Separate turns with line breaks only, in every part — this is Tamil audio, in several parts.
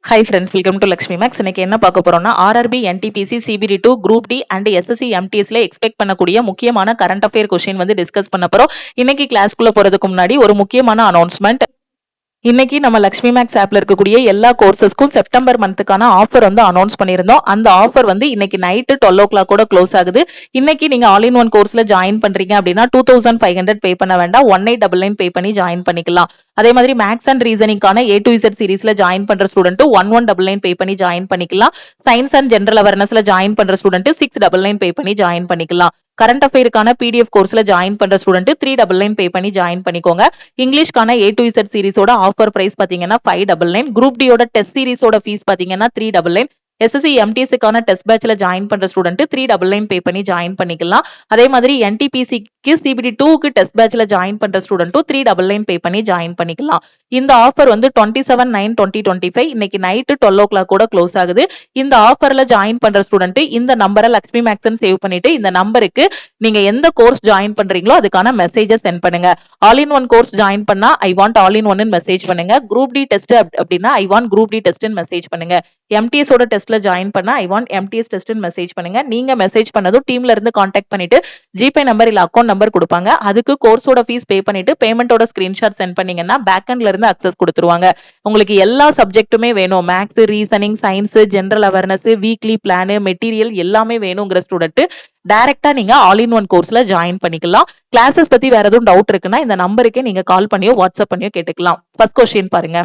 Hi friends, welcome to Lakshmi Max. இன்னைக்கு என்ன பார்க்க போறோம்னா RRB, NTPC, CBT two, group D and SSC எம்டிஎஸ்ல எக்ஸ்பெக்ட் பண்ணக்கூடிய முக்கியமான கரண்ட் அஃபேர் கொஸ்டின் வந்து டிஸ்கஸ் பண்ண போறோம். இன்னைக்கு கிளாஸ்க்குள்ள போறதுக்கு முன்னாடி ஒரு முக்கியமான அனௌன்ஸ்மெண்ட். இன்னைக்கு நம்ம லக்ஷ்மி மேக்ஸ் ஆப்ல இருக்கக்கூடிய எல்லா கோர்சஸ்க்கும் செப்டம்பர் மந்த்துக்கான ஆஃபர் வந்து அனௌன்ஸ் பண்ணியிருந்தோம். அந்த ஆஃபர் வந்து இன்னைக்கு நைட்டு 12 o'clock கூட க்ளோஸ் ஆகுது. இன்னைக்கு நீங்க ஆல் இன் ஒன் கோர்ஸ்ல ஜாயின் பண்றீங்க அப்படின்னா 2500 பே பண்ண வேண்டாம், 1899 பே பண்ணி ஜாயின் பண்ணிக்கலாம். அதே மாதிரி மேக்ஸ் அண்ட் ரீசனிங்கான A to Z சீரீஸ்ல ஜாயின் பண்ற ஸ்டூடெண்ட் 1199 பே பண்ணி ஜாயின் பண்ணிக்கலாம். சயின்ஸ் அண்ட் ஜெனரல் அவேர்னஸ்ல ஜாயின் பண்ற ஸ்டூடெண்ட் 699 பே பண்ணி ஜாயின் பண்ணிக்கலாம். கரண்ட் அஃபேருக்கான PDF கோர்ஸ்ல ஜாயின் பண்ற ஸ்டூடெண்ட் 399 பே பண்ணி ஜாயின் பண்ணிக்கோங்க. இங்கிலீஷ்கான A to Z சீரிஸோட ஆஃபர் பிரைஸ் பாத்தீங்கன்னா 599. குரூப் டியோட டெஸ்ட் சீரிஸோட ஃபீஸ் பாத்தீங்கன்னா 399. எஸ்எஸ்சி எம்டிஎஸ்க்கான டெஸ்ட் பேட்ச்ல ஜாயின் பண்ற ஸ்டூடெண்ட் 399 பே பண்ணி ஜாயின் பண்ணிக்கலாம். அதே மாதிரி என்டிபிசிக்கு சிபிடி2க்கு டெஸ்ட் பேட்ச்ல ஜாயின் பண்ற ஸ்டூடெண்ட்டும் 399 பே பண்ணி ஜாயின் பண்ணிக்கலாம். இந்த ஆஃபர் வந்து 27/9/2025 இன்னைக்கு நைட்டு 12 o'clock கூட க்ளோஸ் ஆகுது. இந்த ஆஃபர்ல ஜாயின் பண்ற ஸ்டூடெண்ட் இந்த நம்பரை லக்ஷ்மி மேக்ஸ்ன்னு சேவ் பண்ணிட்டு இந்த நம்பருக்கு நீங்க எந்த கோர்ஸ் ஜாயின் பண்றீங்களோ அதுக்கான மெசேஜை சென்ட் பண்ணுங்க. All in one course join பண்ணா I want all in one message பண்ணுங்க. குரூப் டி டெஸ்ட் அப்படின்னா I want group D test message பண்ணுங்க. எம்டிஎஸ் ஓட டெஸ்ட்ல ஜாயின் பண்ணா I want MTS test message பண்ணுங்க. நீங்க மெசேஜ் பண்ணதும் டீம்ல இருந்து கான்டாக்ட் பண்ணிட்டு ஜிபே நம்பர் இல்ல அக்கௌண்ட் நம்பர் கொடுப்பாங்க. அதுக்கு கோர்ஸோட ஃபீஸ் பே பண்ணிட்டு பேமெண்டோட ஸ்கிரீன்ஷாட் சென்ட் பண்ணீங்கன்னா பேக்எண்ட்ல இருந்து அக்சஸ் கொடுத்துருவாங்க. உங்களுக்கு எல்லா சப்ஜெக்ட்டுமே வேணும், maths, reasoning, science, general awareness, weekly plan, material எல்லாமே வேணுங்கிற ஸ்டூடெண்ட் டைரக்டா நீங்க ஆல் இன் ஒன் கோர்ஸ்ல ஜாயின் பண்ணிக்கலாம். கிளாஸஸ் பத்தி வேற எதுவும் டவுட் இருக்குன்னா இந்த நம்பருக்கே நீங்க கால் பண்ணியோ வாட்ஸ்அப் பண்ணியோ கேட்டுக்கலாம். ஃபர்ஸ்ட் கொஸ்டின் பாருங்க.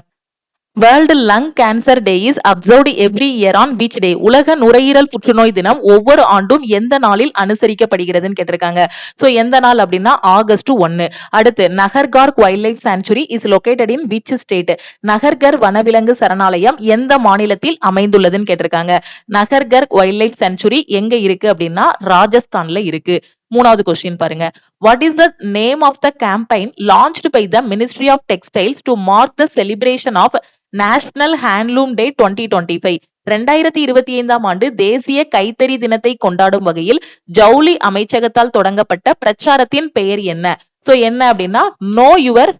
World lung cancer day is observed every year on which day? உலக நுரையீரல் புற்றுநோய் தினம் ஒவ்வொரு ஆண்டும் எந்த நாளில் அனுசரிக்கப்படுகிறதுன்னு கேட்டிருக்காங்க. சோ எந்த நாள் அப்படின்னா ஆகஸ்ட் 1. அடுத்து Nagarkar wild life sanctuary is located in which state? Nagarkar வனவிலங்கு சரணாலயம் எந்த மாநிலத்தில் அமைந்துள்ளதுன்னு கேட்டிருக்காங்க. நகர்கர் வைல்ட் லைஃப் சாங்சுரி எங்க இருக்கு அப்படின்னா ராஜஸ்தான்ல இருக்கு. மூணாவது கொஸ்டின் பாருங்க. What is the name of the campaign launched by the ministry of textiles to mark the celebration of national handloom day 2025? 2025 ஆண்டு தேசிய கைத்தறி தினத்தை கொண்டாடும் வகையில் ஜவுளி அமைச்சகத்தால் தொடங்கப்பட்ட பிரச்சாரத்தின் பெயர் என்ன? சோ என்ன அப்படின்னா know your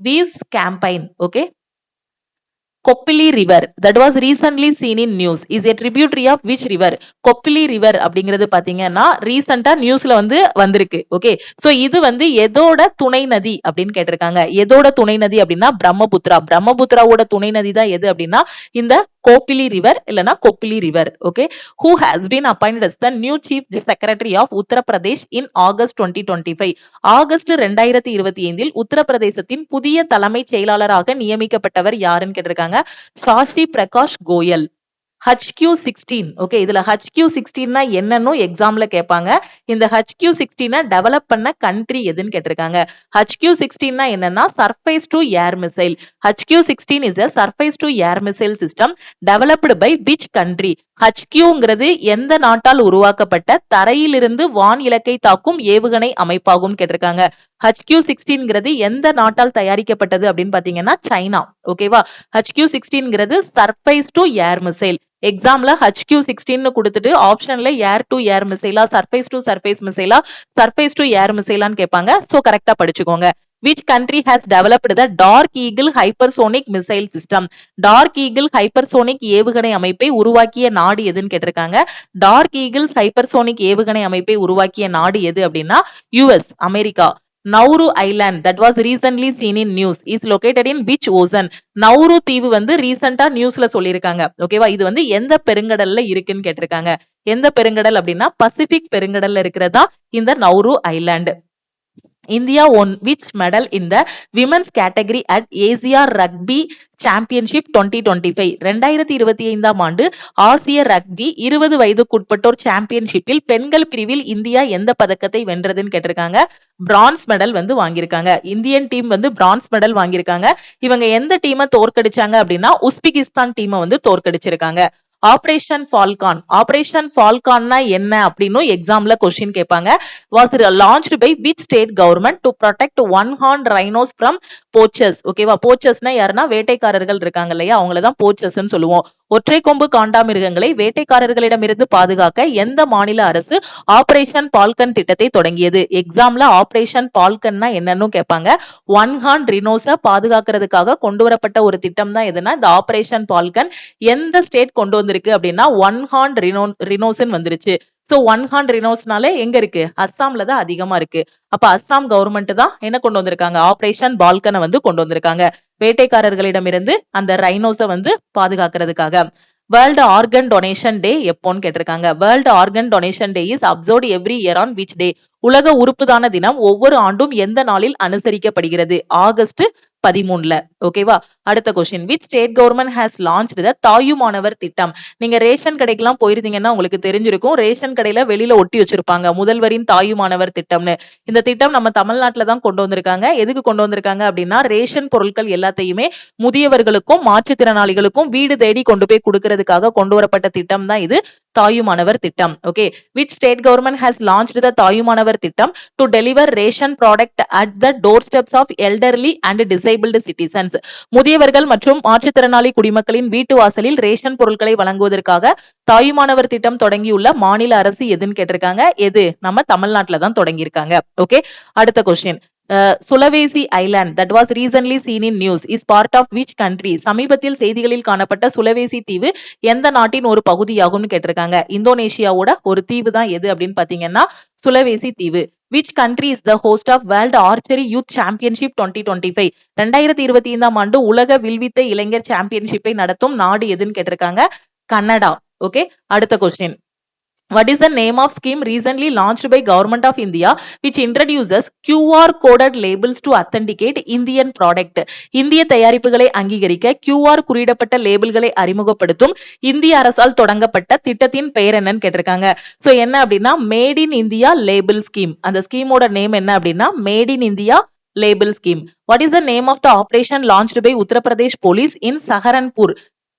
weaves campaign. Okay. Kopili river that was recently seen in news is a tributary of which river? Kopili river அப்படிங்கிறது பாத்தீங்கன்னா ரீசெண்டா நியூஸ்ல வந்து வந்திருக்கு. ஓகே. சோ இது வந்து எதோட துணை நதி அப்படின்னு கேட்டிருக்காங்க. எதோட துணை நதி அப்படின்னா பிரம்மபுத்திரா. பிரம்மபுத்திராவோட துணை நதி தான் எது அப்படின்னா இந்த கோப்பிலி ரிவர் இல்லனா Kopili river. Okay. Who has been appointed as the new chief secretary of Uttar Pradesh in August 2025? August 2025 உத்தரப்பிரதேசத்தின் புதிய தலைமைச் செயலாளராக நியமிக்கப்பட்டவர் யாருன்னு கேட்டிருக்காங்க. சாஷி பிரகாஷ் கோயல். HQ16. ஓகே. இதுல HQ16 என்னன்னு எக்ஸாம்ல கேட்பாங்க. இந்த HQ16 டெவலப் பண்ண கண்ட்ரி எதுன்னு கேட்டிருக்காங்க. HQ16 என்னன்னா surface to air missile. HQ16 is a surface to air missile system developed by which country? HQங்கிறது எந்த நாட்டால் உருவாக்கப்பட்ட தரையிலிருந்து வான் இலக்கை தாக்கும் ஏவுகணை அமைப்பாகும் கேட்டிருக்காங்க. HQ16ங்கிறது எந்த நாட்டால் தயாரிக்கப்பட்டது அப்படின்னு பாத்தீங்கன்னா சைனா. ஓகேவா. HQ16ங்கிறது சர்ஃபேஸ் டு ஏர் மிசைல். எக்ஸாம்ல HQ16 கொடுத்துட்டு ஆப்ஷன்ல ஏர் டு ஏர் மிசைலா, சர்ஃபேஸ் டு சர்ஃபேஸ் மிசைலா, சர்ஃபேஸ் டு ஏர் மிசைலான்னு கேட்பாங்க. சோ கரெக்டா படிச்சுக்கோங்க. Which country has developed the Dark Eagle hypersonic missile system? Dark Eagle hypersonic ஏவுகணை அமைப்பை உருவாக்கிய நாடு எதுன்னு கேட்டிருக்காங்க. Dark Eagle hypersonic ஏவுகணை அமைப்பை உருவாக்கிய நாடு எது அப்படின்னா US, America. Nauru island that was recently seen in news is located in which ocean? Nauru தீவு வந்து ரீசெண்டா நியூஸ்ல சொல்லியிருக்காங்க. ஓகேவா. இது வந்து எந்த பெருங்கடல்ல இருக்குன்னு கேட்டிருக்காங்க. எந்த பெருங்கடல் அப்படின்னா பசிபிக் பெருங்கடல்ல இருக்கிறதா இந்த Nauru island. India won which medal in the women's category at Asia Rugby Championship 2025? 2025 ஆண்டு ஆசிய ரக்பி 20 வயதுக்குட்பட்டோர் சாம்பியன்ஷிப்பில் பெண்கள் பிரிவில் இந்தியா எந்த பதக்கத்தை வென்றதுன்னு கேட்டிருக்காங்க. பிரான்ஸ் மெடல் வந்து வாங்கியிருக்காங்க. இந்தியன் டீம் வந்து பிரான்ஸ் மெடல் வாங்கியிருக்காங்க. இவங்க எந்த டீமை தோற்கடிச்சாங்க அப்படின்னா உஸ்பெகிஸ்தான் டீமை வந்து தோற்கடிச்சிருக்காங்க. Operation falcon. ஆபரேஷன் ஃபால்கான்னா என்ன அப்படின்னு எக்ஸாம்ல கொஸ்டின் கேட்பாங்க. Was launched by which state government to protect one horn rhinos from poachers? ஓகேவா. போச்சர்ஸ்னா யாருன்னா வேட்டைக்காரர்கள் இருக்காங்க இல்லையா, அவங்களதான் போச்சர்ஸ்ன்னு சொல்லுவோம். ஒற்றை கொம்பு காண்டாமிருகங்களை வேட்டைக்காரர்களிடமிருந்து பாதுகாக்க எந்த மாநில அரசு ஆபரேஷன் பால்கன் திட்டத்தை தொடங்கியது? எக்ஸாம்ல ஆபரேஷன் பால்கன்னா என்னன்னு கேட்பாங்க. ஒன் ஹார்ன் ரினோஸ பாதுகாக்கிறதுக்காக கொண்டு வரப்பட்ட ஒரு திட்டம் தான் எதுனா இந்த ஆபரேஷன் பால்கன். எந்த ஸ்டேட் கொண்டு வந்திருக்கு அப்படின்னா ஒன் ஹார்ன் ரினோஸ்ன்னு வந்துருச்சு. சோ ஒன் ஹார்ன் ரினோஸ்னாலே எங்க இருக்கு? அஸ்ஸாம்ல தான் அதிகமா இருக்கு. அப்ப அஸ்ஸாம் கவர்மெண்ட் தான் என்ன கொண்டு வந்திருக்காங்க? ஆபரேஷன் பால்கனை வந்து கொண்டு வந்திருக்காங்க, வேட்டைக்காரர்களிடமிருந்து அந்த ரைனோஸ வந்து பாதுகாக்கிறதுக்காக. வேர்ல்டு ஆர்கன் டொனேஷன் டே எப்போன்னு கேட்டிருக்காங்க. World organ donation day is observed every year on which day? உலக உறுப்புதான தினம் ஒவ்வொரு ஆண்டும் எந்த நாளில் அனுசரிக்கப்படுகிறது? ஆகஸ்ட் 13ல. ஓகேவா? அடுத்த question, which state government has launched the Thayumanavar திட்டம்? நீங்க ரேஷன் கடைக்கெல்லாம் போயிருந்தீங்கன்னா உங்களுக்கு தெரிஞ்சிருக்கும். ரேஷன் கடையில வெளியில ஒட்டி வச்சிருப்பாங்க முதல்வரின் தாயுமானவர் திட்டம்னு. இந்த திட்டம் நம்ம தமிழ்நாட்டுல தான் கொண்டு வந்திருக்காங்க. எதுக்கு கொண்டு வந்திருக்காங்க அப்படின்னா ரேஷன் பொருட்கள் எல்லாத்தையுமே முதியவர்களுக்கும் மாற்றுத்திறனாளிகளுக்கும் வீடு தேடி கொண்டு போய் கொடுக்கறதுக்காக கொண்டு வரப்பட்ட திட்டம் தான் இது தாயுமானவர் திட்டம். Okay, which state government has launched the Thayumanavar திட்டம் to deliver ration product at the door steps of elderly and disabled citizens? முதியவர்கள் மற்றும் மாற்றுத்திறனாளி குடிமக்களின் வீட்டு வாசலில் ரேஷன் பொருட்களை வழங்குவதற்காக தாயுமானவர் திட்டம் தொடங்கியுள்ள மாநில அரசு எதுன்னு கேட்டிருக்காங்க. எது? நம்ம தமிழ்நாட்டுல தான் தொடங்கியிருக்காங்க. ஓகே, அடுத்த question, Sulawesi island that was recently seen in news is part of which country? சமீபத்தில் செய்திகளில் காணப்பட்ட சுலவேசி தீவு எந்த நாட்டின் ஒரு பகுதியாகும்னு கேட்டிருக்காங்க. இந்தோனேஷியாவோட ஒரு தீவு தான் எது அப்படின்னு பாத்தீங்கன்னா சுலவேசி தீவு. Which country is the host of World Archery Youth Championship 2025? 2025ஆம் ஆண்டு உலக வில்வித்தை இளைஞர் சாம்பியன்ஷிப்பை நடத்தும் நாடு எதுன்னு கேட்டிருக்காங்க. கனடா. ஓகே, அடுத்த question, what is the name of scheme recently launched by Government of India which introduces QR coded labels to authenticate Indian product? இந்திய தயாரிப்புகளை அங்கீகரிக்க QR குறியிடப்பட்ட லேபிள்களை அறிமுகப்படுத்தும் இந்திய அரசால் தொடங்கப்பட்ட திட்டத்தின் பெயர் என்னன்னு கேட்டிருக்காங்க. சோ என்ன அப்படின்னா made in India label scheme. அந்த ஸ்கீமோட நேம் என்ன அப்படின்னா made in India label scheme. What is the name of the operation launched by Uttar Pradesh Police in Saharanpur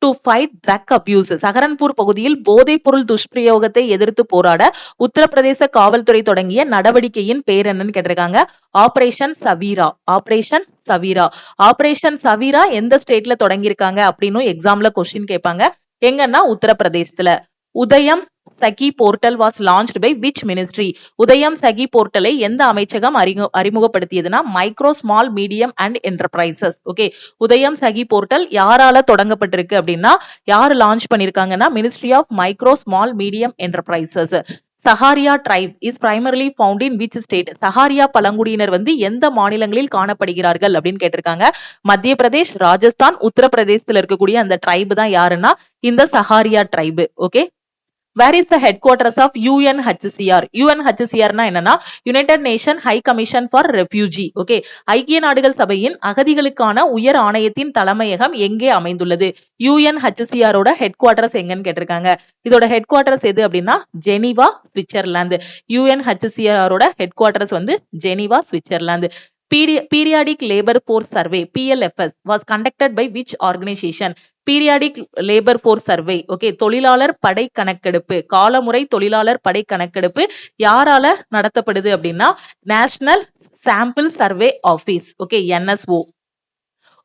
to fight drug abuse? Saharanpur பகுதியில் போதைப் பொருள் துஷ்பிரயோகத்தை எதிர்த்து போராட உத்தரப்பிரதேச காவல்துறை தொடங்கிய நடவடிக்கையின் பேர் என்னன்னு கேட்டிருக்காங்க. Operation Saveera. Operation Saveera. Operation Saveera எந்த ஸ்டேட்ல தொடங்கியிருக்காங்க அப்படின்னு எக்ஸாம்ல கொஸ்டின் கேட்பாங்க. எங்கன்னா உத்தரப்பிரதேசத்துல. Udyam Sakhi portal was launched by which ministry? Udyam Sakhi போர்ட்டலை எந்த அமைச்சகம் அறிமுகப்படுத்தியதுன்னா micro small medium and enterprises. Okay, Udyam Sakhi portal யாரால தொடங்கப்பட்டிருக்கு அப்படின்னா யார் லான்ச் பண்ணிருக்காங்கன்னா ministry of micro small medium enterprises. Sahariya tribe is primarily found in which state? Sahariya பழங்குடியினர் வந்து எந்த மாநிலங்களில் காணப்படுகிறார்கள் அப்படின்னு கேட்டிருக்காங்க. மத்திய பிரதேஷ், ராஜஸ்தான், உத்தரப்பிரதேசத்துல இருக்கக்கூடிய அந்த ட்ரைப் தான் யாருன்னா இந்த Sahariya tribe. Okay, where is the headquarters of UNHCR? UNHCR னா என்னன்னா United Nation High Commission for Refugee. Okay, ஐக்கிய நாடுகள் சபையின் அகதிகளுக்கான உயர் ஆணையத்தின் தலைமையகம் எங்கே அமைந்துள்ளது? UNHCR ஓட ஹெட் குவார்டர்ஸ் எங்கன்னு கேட்டிருக்காங்க. இதோட ஹெட் குவார்டர்ஸ் எது அப்படின்னா ஜெனீவா, சுவிட்சர்லாந்து. UNHCR ஓட ஹெட் குவார்டர்ஸ் வந்து Geneva, Switzerland. Periodic Labor Force Survey PLFS was conducted by which organization? Periodic Labor Force Survey, okay, தொழிலாளர் படை கணக்கெடுப்பு, காலமுறை தொழிலாளர் படை கணக்கெடுப்பு யாரால நடத்தப்படுது அப்படின்னா national sample survey office. Okay, NSO.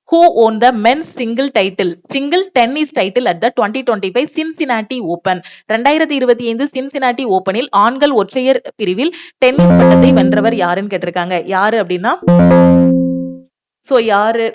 Who won the men's single tennis title at the 2025 Cincinnati Open? 2025 Cincinnati ஓபனில் ஆண்கள் ஒற்றையர் பிரிவில் டென்னிஸ் பட்டத்தை வென்றவர் யாருன்னு கேட்டிருக்காங்க. யாரு அப்படின்னா சோ யாரு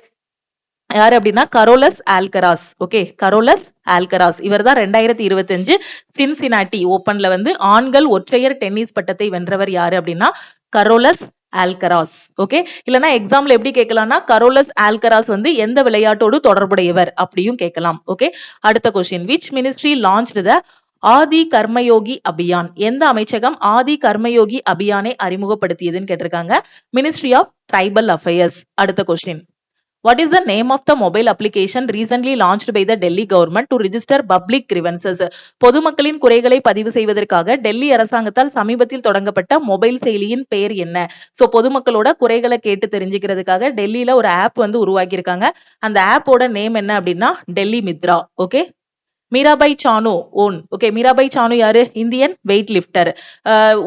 அப்படின்னா கரோலஸ் ஆல்கராஸ். ஓகே, கரோலஸ் ஆல்கராஸ் இவர் தான் 2025 சின்சினாட்டி ஓபன்ல வந்து ஆண்கள் ஒற்றையர் டென்னிஸ் பட்டத்தை வென்றவர் யாரு அப்படின்னா கரோலஸ் ஆல்கராஸ். ஓகே, இல்லனா எக்ஸாம்ல எப்படி கேட்கலாம்னா கரோலஸ் ஆல்கராஸ் வந்து எந்த விளையாட்டோடு தொடர்புடையவர் அப்படியும் கேட்கலாம். ஓகே, அடுத்த question, which ministry launched the Adi Karmayogi Abhiyan? எந்த அமைச்சகம் ஆதி கர்மயோகி அபியானை அறிமுகப்படுத்தியதுன்னு கேட்டிருக்காங்க. Ministry of tribal affairs. அடுத்த question, what is the name of the mobile application recently launched by the Delhi government to register public grievances? பொதுமக்களின் குறைகளை பதிவு செய்வதற்காக டெல்லி அரசாங்கத்தால் சமீபத்தில் தொடங்கப்பட்ட மொபைல் செயலியின் பெயர் என்ன? சோ பொதுமக்களோட குறைகளை கேட்டு தெரிஞ்சுக்கிறதுக்காக டெல்லியில ஒரு ஆப் வந்து உருவாக்கி இருக்காங்க. அந்த ஆப்போட நேம் என்ன அப்படின்னா Delhi Mitra. Okay, Mirabai Chanu won okay Mirabai Chanu யாரு Indian weight lifter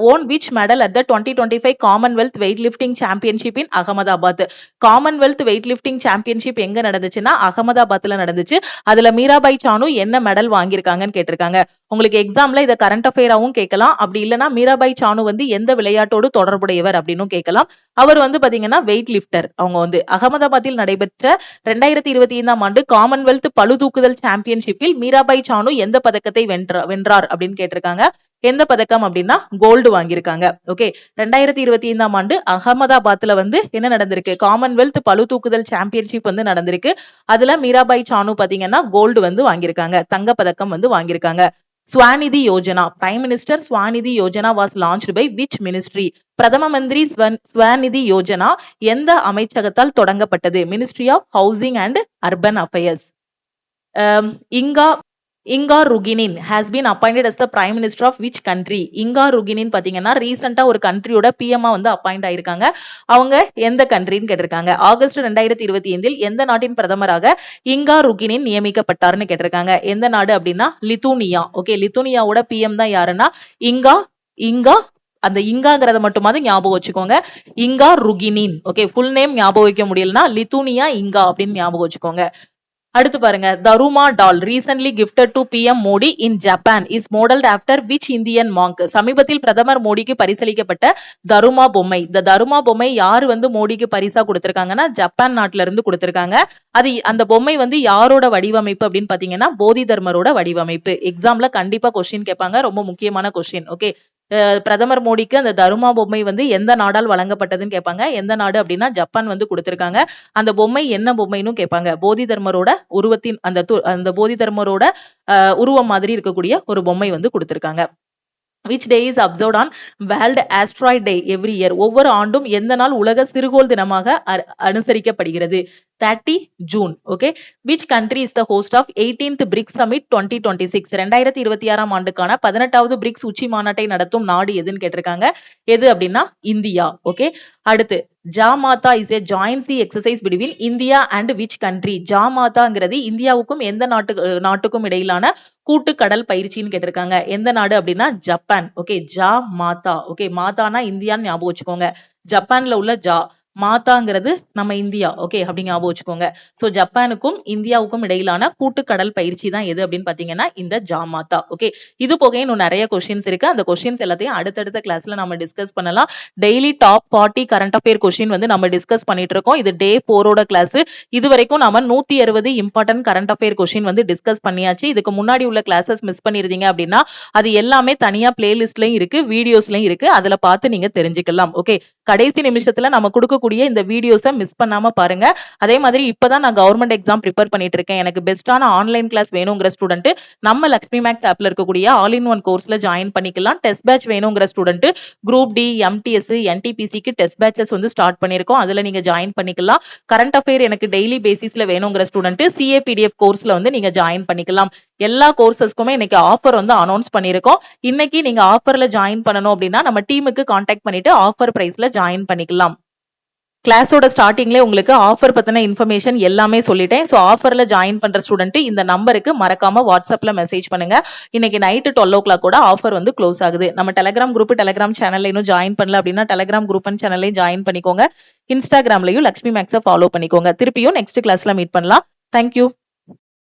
won which medal at the 2025 Commonwealth weight lifting championship in Ahmedabad Commonwealth weight lifting championship எங்க நடந்துச்சுன்னா அகமதாபாத்ல நடந்துச்சு அதுல மீராபாய் சானு என்ன மெடல் வாங்கியிருக்காங்கன்னு கேட்டிருக்காங்க உங்களுக்கு எக்ஸாம்ல இத கரண்ட் அஃபேராவும் கேட்கலாம் அப்படி இல்லைன்னா மீராபாய் சானு வந்து எந்த விளையாட்டோடு தொடர்புடையவர் அப்படின்னு கேட்கலாம் அவர் வந்து பாத்தீங்கன்னா வெயிட் லிஃப்டர் அவங்க வந்து அகமதாபாத்தில் நடைபெற்ற 2025ஆம் ஆண்டு காமன்வெல்த் பளுதூக்குதல் சாம்பியன்ஷிப்பில் மீராபாய் சானு எந்த பதக்கத்தை வென்றார் அப்படின்னு கேட்டிருக்காங்க எந்த பதக்கம் அப்படின்னா கோல்டு வாங்கியிருக்காங்க ஓகே 2025ஆம் ஆண்டு அகமதாபாத்ல வந்து என்ன நடந்திருக்கு காமன்வெல்த் பளுதூக்குதல் சாம்பியன்ஷிப் வந்து நடந்திருக்கு அதுல மீராபாய் சானு பாத்தீங்கன்னா கோல்டு வந்து வாங்கியிருக்காங்க தங்க பதக்கம் வந்து வாங்கியிருக்காங்க Svanidhi Yojana prime minister Svanidhi Yojana was launched by which ministry பிரதம மந்திரி ஸ்வநிதி யோஜனா எந்த அமைச்சகத்தால் தொடங்கப்பட்டது ministry of housing and urban affairs Inga Ruginiene has been appointed as the prime minister of which country இங்கா ருகினின் பாத்தீங்கன்னா ரீசெண்டா ஒரு கண்ட்ரியோட பிஎம்ஆ வந்து அப்பாயிண்ட் ஆயிருக்காங்க அவங்க எந்த கண்ட்ரின்னு கேட்டிருக்காங்க ஆகஸ்ட் 2025 எந்த நாட்டின் பிரதமராக இங்கா ருகினின் நியமிக்கப்பட்டார்னு கேட்டிருக்காங்க எந்த நாடு அப்படின்னா லித்துனியா ஓகே லித்துனியாவோட பிஎம் தான் யாருன்னா இங்கா அந்த இங்காங்கிறத மட்டுமாவது ஞாபகம் வச்சுக்கோங்க இங்கா ருகினின் ஓகே ஃபுல் நேம் ஞாபகம் வைக்க முடியலன்னா லித்துனியா இங்கா அப்படின்னு ஞாபகம் வச்சுக்கோங்க அடுத்து பாருங்க Daruma doll recently gifted to PM Modi in Japan is modelled after which Indian monk சமீபத்தில் பிரதமர் மோடிக்கு பரிசளிக்கப்பட்ட தருமா பொம்மை இந்த தருமா பொம்மை யாரு வந்து மோடிக்கு பரிசா கொடுத்திருக்காங்கன்னா ஜப்பான் நாட்டுல இருந்து கொடுத்திருக்காங்க அது அந்த பொம்மை வந்து யாரோட வடிவமைப்பு அப்படின்னு பாத்தீங்கன்னா போதி தர்மரோட வடிவமைப்பு எக்ஸாம்ல கண்டிப்பா கொஸ்டின் கேட்பாங்க ரொம்ப முக்கியமான கொஸ்டின் ஓகே பிரதமர் மோடிக்கு அந்த தருமா பொம்மை வந்து எந்த நாடால் வழங்கப்பட்டதுன்னு கேட்பாங்க எந்த நாடு அப்படின்னா ஜப்பான் வந்து கொடுத்திருக்காங்க அந்த பொம்மை என்ன பொம்மைன்னு கேட்பாங்க போதி தர்மரோட உருவத்தின் அந்த போதி தர்மரோட உருவம் மாதிரி இருக்கக்கூடிய ஒரு பொம்மை வந்து கொடுத்திருக்காங்க which day is observed on World Asteroid Day every year ஒவ்வொரு ஆண்டும் எந்த நாள் உலக சிறுகோள் தினமாக அனுசரிக்கப்படுகிறது 30 June okay which country is the host of 18th BRICS Summit 2026 2026ஆம் ஆண்டுக்கான 18வது BRICS உச்சி மாநாட்டை நடத்தும் நாடு எதுன்னு கேட்டிருக்காங்க எது அப்படின்னா இந்தியா ஓகே அடுத்து ஜாமாதா is a joint sea exercise between India and which country ஜாமாதாங்கிறது இந்தியாவுக்கும் எந்த நாட்டுக்கும் இடையிலான கூட்டு கடல் பயிற்சின்னு கேட்டிருக்காங்க எந்த நாடு அப்படின்னா ஜப்பான் ஓகே ஜா மாதா ஓகே மாதானா இந்தியான்னு ஞாபகம் வச்சுக்கோங்க ஜப்பான்ல உள்ள ஜா மாதாங்கிறது நம்ம இந்தியா ஓகே அப்படி ஞாபகம் வச்சுக்கோங்க சோ ஜப்பானுக்கும் இந்தியாவுக்கும் இடையிலான கூட்டு கடல் பயிற்சி தான் எது அப்படின்னு பாத்தீங்கன்னா இந்த ஜாமாதா ஓகே இது போக இன்னும் நிறைய கொஸ்டின்ஸ் இருக்கு அந்த கொஸ்டின்ஸ் எல்லாத்தையும் அடுத்தடுத்த கிளாஸ்ல நம்ம டிஸ்கஸ் பண்ணலாம் daily top 40 current affair question வந்து நம்ம டிஸ்கஸ் பண்ணிட்டு இருக்கோம் இது டே 4ஓட கிளாஸ் இது வரைக்கும் நம்ம 160 இம்பார்ட்டன்ட் கரண்ட் அஃபேர் கொஸ்டின் வந்து டிஸ்கஸ் பண்ணியாச்சு இதுக்கு முன்னாடி உள்ள கிளாஸஸ் மிஸ் பண்ணிருந்தீங்க அப்படின்னா அது எல்லாமே தனியா பிளேலிஸ்ட்லயும் இருக்கு வீடியோஸ்லயும் இருக்கு அதுல பார்த்து நீங்க தெரிஞ்சுக்கலாம் ஓகே கடைசி நிமிஷத்துல நம்ம கொடுக்க இந்த வீடியோஸை மிஸ் பண்ணாம பாருங்க அதே மாதிரி இப்பதான் நான் கவர்மெண்ட் எக்ஸாம் ப்ரிப்பேர் பண்ணிட்டு இருக்கேன் எனக்கு பெஸ்டான ஆன்லைன் கிளாஸ் வேணுங்கிற ஸ்டூடெண்ட் நம்ம லக்ஷ்மி மேக்ஸ் ஆப்ல இருக்கக்கூடிய ஆல் இன் ஒன் கோர்ஸ்ல ஜாயின் பண்ணிக்கலாம் டெஸ்ட் பேட்ச் வேணுங்கிற ஸ்டூடெண்ட் குரூப் டி எம்டிஎஸ் என்டிபிசிக்கு டெஸ்ட் பேட்சஸ் வந்து ஸ்டார்ட் பண்ணிருக்கோம் அதுல நீங்க ஜாயின் பண்ணிக்கலாம் கரண்ட் அஃபேர் எனக்கு டெய்லி பேசிஸ்ல வேணுங்கிற ஸ்டூடெண்ட் சிஏபிடிஎஃப் கோர்ஸ்ல வந்து நீங்க ஜாயின் பண்ணிக்கலாம் எல்லா கோர்சஸ்க்குமே இன்னைக்கு ஆஃபர் வந்து அனௌன்ஸ் பண்ணிருக்கோம் இன்னைக்கு நீங்க ஆஃபர்ல ஜாயின் பண்ணணும் அப்படின்னா நம்ம டீமுக்கு கான்டாக்ட் பண்ணிட்டு ஆஃபர் பிரைஸ்ல ஜாயின் பண்ணிக்கலாம் கிளாஸோட ஸ்டார்டிங்ல உங்களுக்கு ஆஃபர் பத்தின இன்ஃபர்மேஷன் எல்லாமே சொல்லிட்டேன் சோ ஆஃபர்ல ஜாயின் பண்ற ஸ்டூடெண்ட் இந்த நம்பருக்கு மறக்காம வாட்ஸ்அப்ல மெசேஜ் பண்ணுங்க இன்னைக்கு நைட்டு 12 o'clock கூட ஆஃபர் வந்து க்ளோஸ் ஆகுது நம்ம டெலிகிராம் குரூப் டெலிகிராம் சேனல்ல இன்னும் ஜாயின் பண்ணல அப்படின்னா டெலிகிராம் குரூப் அண்ட் சேனல்லையும் ஜாயின் பண்ணிக்கோங்க இன்ஸ்டாகிராம்லயும் லக்ஷ்மி மேக்ஸை ஃபாலோ பண்ணிக்கோங்க திருப்பியும் நெக்ஸ்ட் கிளாஸ்ல மீட் பண்ணலாம் தேங்க்யூ